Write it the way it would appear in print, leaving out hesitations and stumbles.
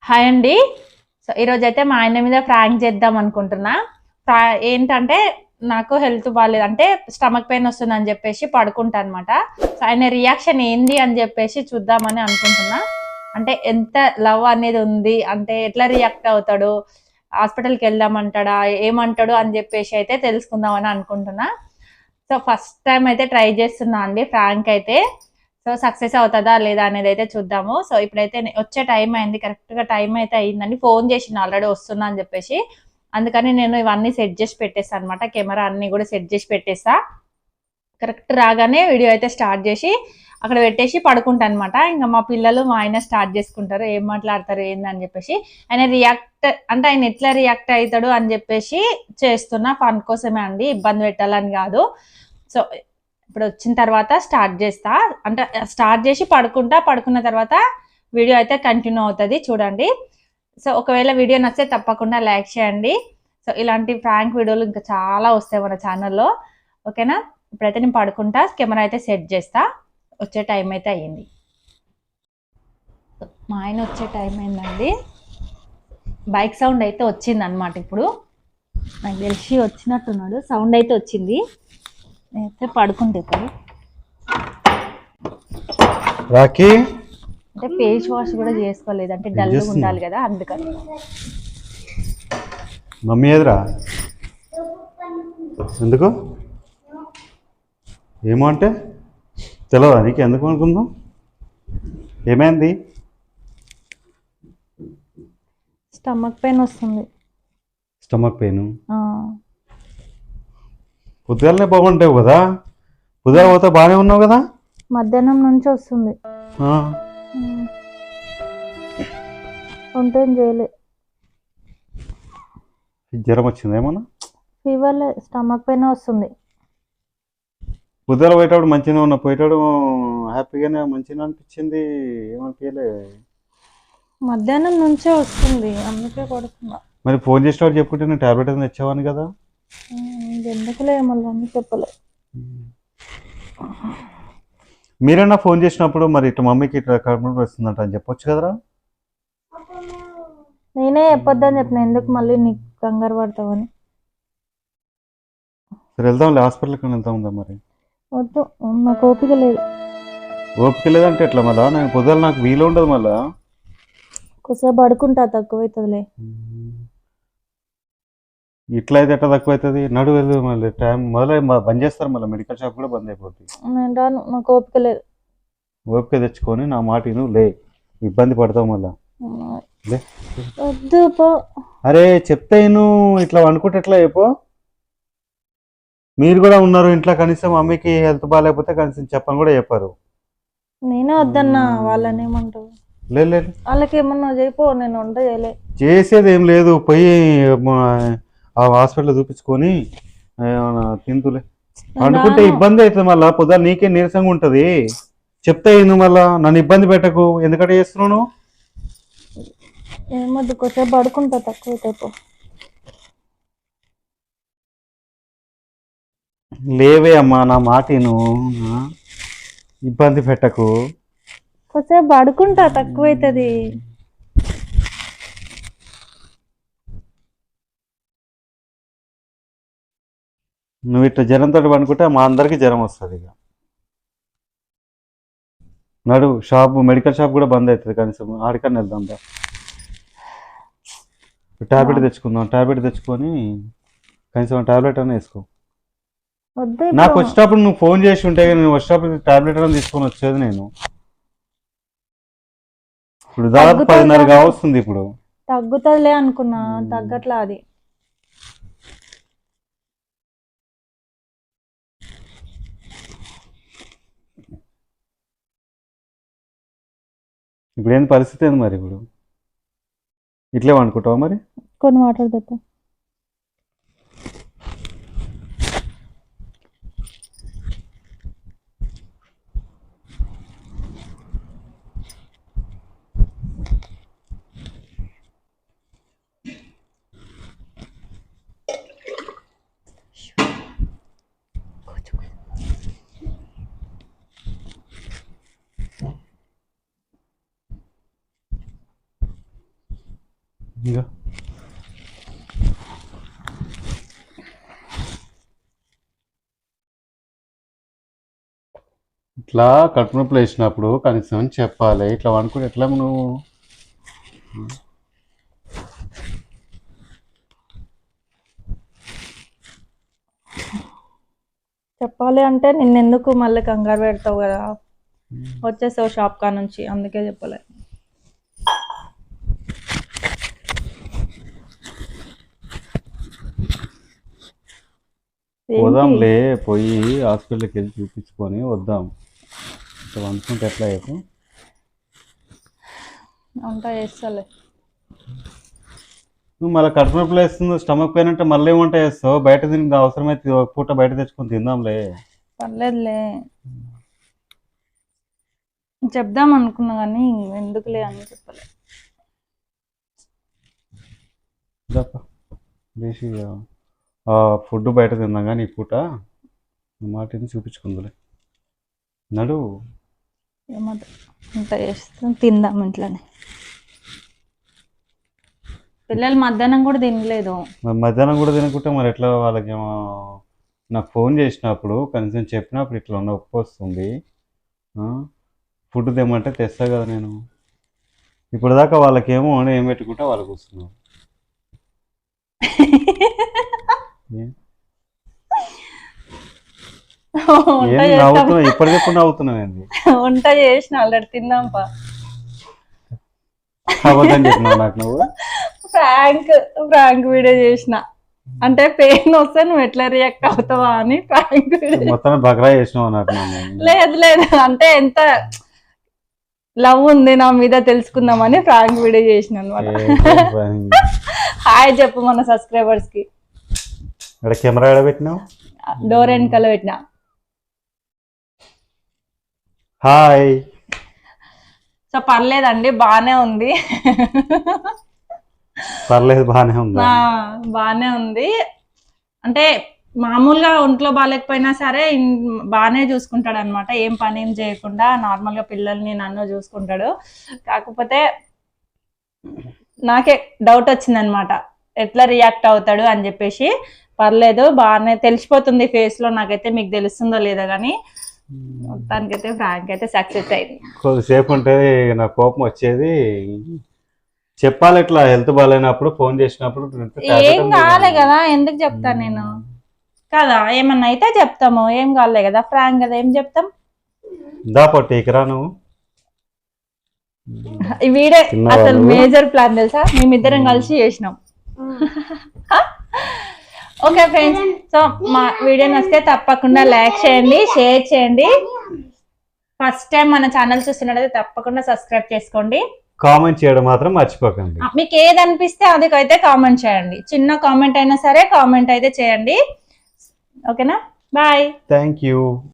Hi అండి. So ఈరోజైతే మా ఆయన మీద ప్రాంక్ చేద్దాం అనుకుంటున్నా. ఏంటంటే నాకు హెల్త్ బాగాలేదు, అంటే స్టమక్ పెయిన్ వస్తుందని చెప్పేసి పడుకుంటా అనమాట. సో ఆయన రియాక్షన్ ఏంది అని చెప్పేసి చూద్దామని అనుకుంటున్నా. అంటే ఎంత లవ్ అనేది ఉంది, అంటే ఎట్లా రియాక్ట్ అవుతాడు, హాస్పిటల్కి వెళ్దామంటాడా, ఏమంటాడు అని చెప్పేసి అయితే తెలుసుకుందామని అనుకుంటున్నా. సో ఫస్ట్ టైం అయితే ట్రై చేస్తున్నా అండి ఫ్రాంక్ అయితే. సో సక్సెస్ అవుతుందా లేదా అనేది అయితే చూద్దాము. సో ఇప్పుడైతే వచ్చే టైం అయింది, కరెక్ట్గా టైం అయితే అయిందండి. ఫోన్ చేసిన ఆల్రెడీ వస్తున్నా అని చెప్పేసి, అందుకని నేను ఇవన్నీ సెట్ చేసి పెట్టేస్తా అనమాట. కెమెరా అన్ని కూడా సెట్ చేసి పెట్టేస్తా. కరెక్ట్ రాగానే వీడియో అయితే స్టార్ట్ చేసి అక్కడ పెట్టేసి పడుకుంటా అనమాట. ఇంకా మా పిల్లలు మా ఆయన స్టార్ట్ చేసుకుంటారు, ఏం మాట్లాడతారు ఏందని చెప్పేసి. ఆయన రియాక్ట్ అంటే ఆయన ఎట్లా రియాక్ట్ అవుతాడు అని చెప్పేసి చేస్తున్నా, ఫన్ కోసమే అండి, ఇబ్బంది పెట్టాలని కాదు. సో ఇప్పుడు వచ్చిన తర్వాత స్టార్ట్ చేస్తా, అంటే స్టార్ట్ చేసి పడుకున్న తర్వాత వీడియో అయితే కంటిన్యూ అవుతుంది, చూడండి. సో ఒకవేళ వీడియో నచ్చితే తప్పకుండా లైక్ చేయండి. సో ఇలాంటి ఫ్రాంక్ వీడియోలు ఇంకా చాలా వస్తాయి మన ఛానల్లో, ఓకేనా. ఇప్పుడైతే నేను పడుకుంటా, కెమెరా అయితే సెట్ చేస్తా. వచ్చే టైం అయితే అయ్యింది, మా ఆయన వచ్చే టైం అయిందండి. బైక్ సౌండ్ అయితే వచ్చింది అనమాట. ఇప్పుడు నాకు తెలిసి వచ్చినట్టున్నాడు, సౌండ్ అయితే వచ్చింది. నేనైతే పడుకుంటే ఇప్పుడు రాఖీ అంటే ఫేస్ వాష్ కూడా చేసుకోలేదు, అంటే డల్గా ఉండాలి కదా, అందుకని. మమ్మీ ఎదురా ఎందుకు ఏమో అంటే తెలియదా నీకు? ఎందుకు అనుకుందాం, ఏమైంది? స్టమక్ పెయిన్ వస్తుంది. స్టమక్ పెయిన్ పొద్దుగాలనే బాగుంటావు కదా, పొద్దుగాల పోతే బాగానే ఉన్నావు కదా. మధ్యాహ్నం నుంచి వస్తుంది, వంటేం చేయలే. జ్వరం వచ్చింది ఏమన్నా? ఫీవర్లే, స్టమక్ పెయిన్ వస్తుంది. పొద్దుగాల పోయేటప్పుడు మంచిగా ఉన్నా, పోయేటప్పుడు హ్యాపీగానే మంచిగా అనిపించింది, ఏమనిపించలే. మధ్యాహ్నం నుంచే వస్తుంది, అందుకే పడుతున్నా. మరి ఫోన్ చేసేవాడు చెప్పుకుంటే నేను టాబ్లెట్ అని తెచ్చేవాని కదా. ఎందుకులే మళ్ళీ అన్నీ చెప్పలే. మీరైనా ఫోన్ చేసినప్పుడు మరి ఇట్లా మమ్మీకి ఇట్లా కడుపు వస్తుందంట అని చెప్పొచ్చు కదరా. నేనే చెప్పొద్దని చెప్పిన, ఎందుకు మళ్ళీ నీకు కంగారు పడతావని. సరే వెళ్దాంలే, హాస్పిటల్కి వెళ్తా ఉందా మరి? వద్దు, నాకు ఓపిక లేదు. ఓపిక లేదంటే ఎట్లా మళ్ళా? నేను పొద్దున నాకు వీలు ఉండదు మళ్ళా. కొద్దిసేపు పడుకుంటా, తక్కువైతుందిలే. ఇట్లా అయితే ఎట్లా తక్కువ అవుతుంది? నడు వెళ్ళు, మళ్ళీ టైం మొదలై బంద్ చేస్తారు, మళ్ళీ మెడికల్ షాప్ కూడా బంద్ అయిపోతుంది. నేను రాను, నాకు ఓపిక లేదు. ఓపిక తెచ్చుకొని నా మాట నువ్వు లే, ఇబ్బంది పడతావు మళ్ళా. లే వద్దు పో. అరే చెప్తే నువ్వు ఇట్లా అనుకుంటే ఎట్లా చెప్పు? మీరు కూడా ఉన్నారు ఇంట్లో, కనీసం మమ్మీకి హెల్త్ బాగాలేకపోతే కనీసం చెప్పని కూడా చెప్పారు. నేనే వద్దన్నా, వాళ్ళని ఏమంటావు? లేదు వాళ్ళకి ఏమన్నా చేయిపో, నేను వంట చేయలే. చేసేది ఏం లేదు, పోయి ఆ హాస్పిటల్ చూపించుకొని తింతులే. అనుకుంటే ఇబ్బంది అవుతుంది మళ్ళా, పొద్దున నీకే నీరసంగా ఉంటుంది. చెప్తే నువ్వు మళ్ళా నన్ను ఇబ్బంది పెట్టకు, ఎందుకంటే చేస్తున్నావు. ఏమొద్దు, కొద్దిసేపు పడుకుంటా, తక్కువ అయిపో. లేవే అమ్మా, నా మాట నువ్వు ఇబ్బంది పెట్టకు. కొద్దిసేపు పడుకుంటా, తక్కువైతుంది. నువ్వు ఇట్లా జ్వరంతో పనుకుంటే మా అందరికి జ్వరం వస్తుంది. ఇక నడు, షాప్ మెడికల్ షాప్ కూడా బంద్ అవుతుంది, కనీసం ఆడికన్నా వెళ్దాం. టాబ్లెట్ తెచ్చుకుందాం, టాబ్లెట్ తెచ్చుకొని కనీసం టాబ్లెట్ అన్నా వేసుకో. నాకు వచ్చేటప్పుడు నువ్వు ఫోన్ చేసి ఉంటే నేను వచ్చేటప్పుడు టాబ్లెట్ అన్నా తీసుకొని వచ్చేది. నేను ఇప్పుడు దాదాపు 10:30 కావస్తుంది. ఇప్పుడు తగ్గుతుందిలే అనుకున్నా, తగ్గట్లా. అది ఇప్పుడు ఏంది పరిస్థితి ఏంది మరి? ఇప్పుడు ఇట్లే అనుకుంటావా మరి? కొన్ని వాటర్ తెప్ప. ఇంకా ఇట్లా కడుపు నొప్పులు వేసినప్పుడు కనీసం చెప్పాలి. ఇట్లా అనుకుని ఎట్లా నువ్వు చెప్పాలి అంటే నిన్నెందుకు మళ్ళీ కంగారు పెడతావు కదా, వచ్చేసావు షాప్ కా నుంచి, అందుకే చెప్పలే. పోదాంలే, పోయి హాస్పిటల్కి వెళ్ళి చూపించుకొని వద్దాం. ఇట్లా అనుకుంటే ఎట్లా అయితే అంతా చేస్తలే. నువ్వు మళ్ళీ కడుపు నొప్పులు వేస్తుంది, స్టమక్ పెయిన్ అంటే మళ్ళీ ఏమంటా చేస్తావు? బయట తిని అవసరమైతే ఒక పూట బయట తెచ్చుకొని తిందాంలే. పర్లేదులే చెప్దాం అనుకున్నా కానీ ఎందుకులే అని చెప్పలే. దేశీ ఫుడ్ బయట తిందాం కానీ ఈ పూట మాటిని చూపించుకుందులే. నడు ఏమంట అంత చేస్తాం, తిందాం ఇంట్లోనే. పిల్లలు మధ్యాహ్నం కూడా తినలేదు. మరి మధ్యాహ్నం కూడా తినకుంటే మరి ఎట్లా? వాళ్ళకేమో నాకు ఫోన్ చేసినప్పుడు కనీసం చెప్పినప్పుడు ఇట్లా ఉన్న ఉప్పు వస్తుంది, ఫుడ్ తెమ్మంటే తెస్తా కదా నేను. ఇప్పుడు దాకా వాళ్ళకేమో ఏం పెట్టుకుంటే వాళ్ళకి వస్తున్నావు. నవ్వుతున్నావు, ఇప్పటికెప్పుడు నవ్వుతున్నావు ఏంది? వంట చేసిన ఆల్రెడీ, తిందాంపా. అబద్ధం చెప్పినావు నాకు నువ్వు. ఫ్రాంక్ వీడియో చేసిన అంటే పెయిన్ వస్తే నువ్వు ఎట్లా రియాక్ట్ అవుతావా అని ఫ్రాంక్ వీడియో. మొత్తం బగ్రా చేసినావు అన్నట్టు. లేదు లేదు, అంటే ఎంత లవ్ ఉంది నా మీద తెలుసుకుందామని ఫ్రాంక్ వీడియో చేసిన అనమాట. హాయ్ చెప్పు మన సబ్స్క్రైబర్స్ కి. ఇక్కడ కెమెరా ఎక్కడ పెట్టినావు? డోర్ వెనకాల పెట్టినా. హాయ్. సో పర్లేదండి, బానే ఉంది. పర్లేదు, బానే ఉంది. బానే ఉంది అంటే మామూలుగా ఒంట్లో బాగాలేకపోయినా సరే బాగానే చూసుకుంటాడు అనమాట. ఏం పని ఏం చేయకుండా నార్మల్గా పిల్లల్ని నన్ను చూసుకుంటాడు. కాకపోతే నాకే డౌట్ వచ్చిందనమాట ఎట్లా రియాక్ట్ అవుతాడు అని చెప్పేసి. పర్లేదు, బాగానే తెలిసిపోతుంది ఫేస్ లో. నాకైతే మీకు తెలుస్తుందో లేదో కానీ మొత్తానికైతే ఫ్రాంక్ అయితే సక్సెస్ అయింది. కొద్దిసేపు ఉంటే నా కోపం వచ్చేది. చెప్పాలి, ఇట్లా హెల్త్ బాగాలేనప్పుడు ఫోన్ చేసినప్పుడు. ఏం కాలే కదా, ఎందుకు చెప్తాను నేను కదా? ఏమన్నా అయితే చెప్తాము, ఏం కాలే కదా, ఫ్రాంక్ కదా, ఏం చెప్తాం. దా పట్టేకరా నువ్వు. ఈ వీడియో అసలు మేజర్ ప్లాన్ తెలుసా, మేమిద్దరం కలిసి చేసినాం. ఓకే ఫ్రెండ్స్, సో మా వీడియో నచ్చితే తప్పకుండా లైక్ చేయండి, షేర్ చేయండి. ఫస్ట్ టైం మన ఛానల్ చూస్తున్నట్టయితే తప్పకుండా సబ్స్క్రైబ్ చేసుకోండి. కామెంట్ చేయడం మాత్రం మర్చిపోకండి. మీకు ఏది అనిపిస్తే అదికైతే కామెంట్ చేయండి. చిన్న కామెంట్ అయినా సరే కామెంట్ అయితే చేయండి. ఓకేనా? బాయ్. Thank you.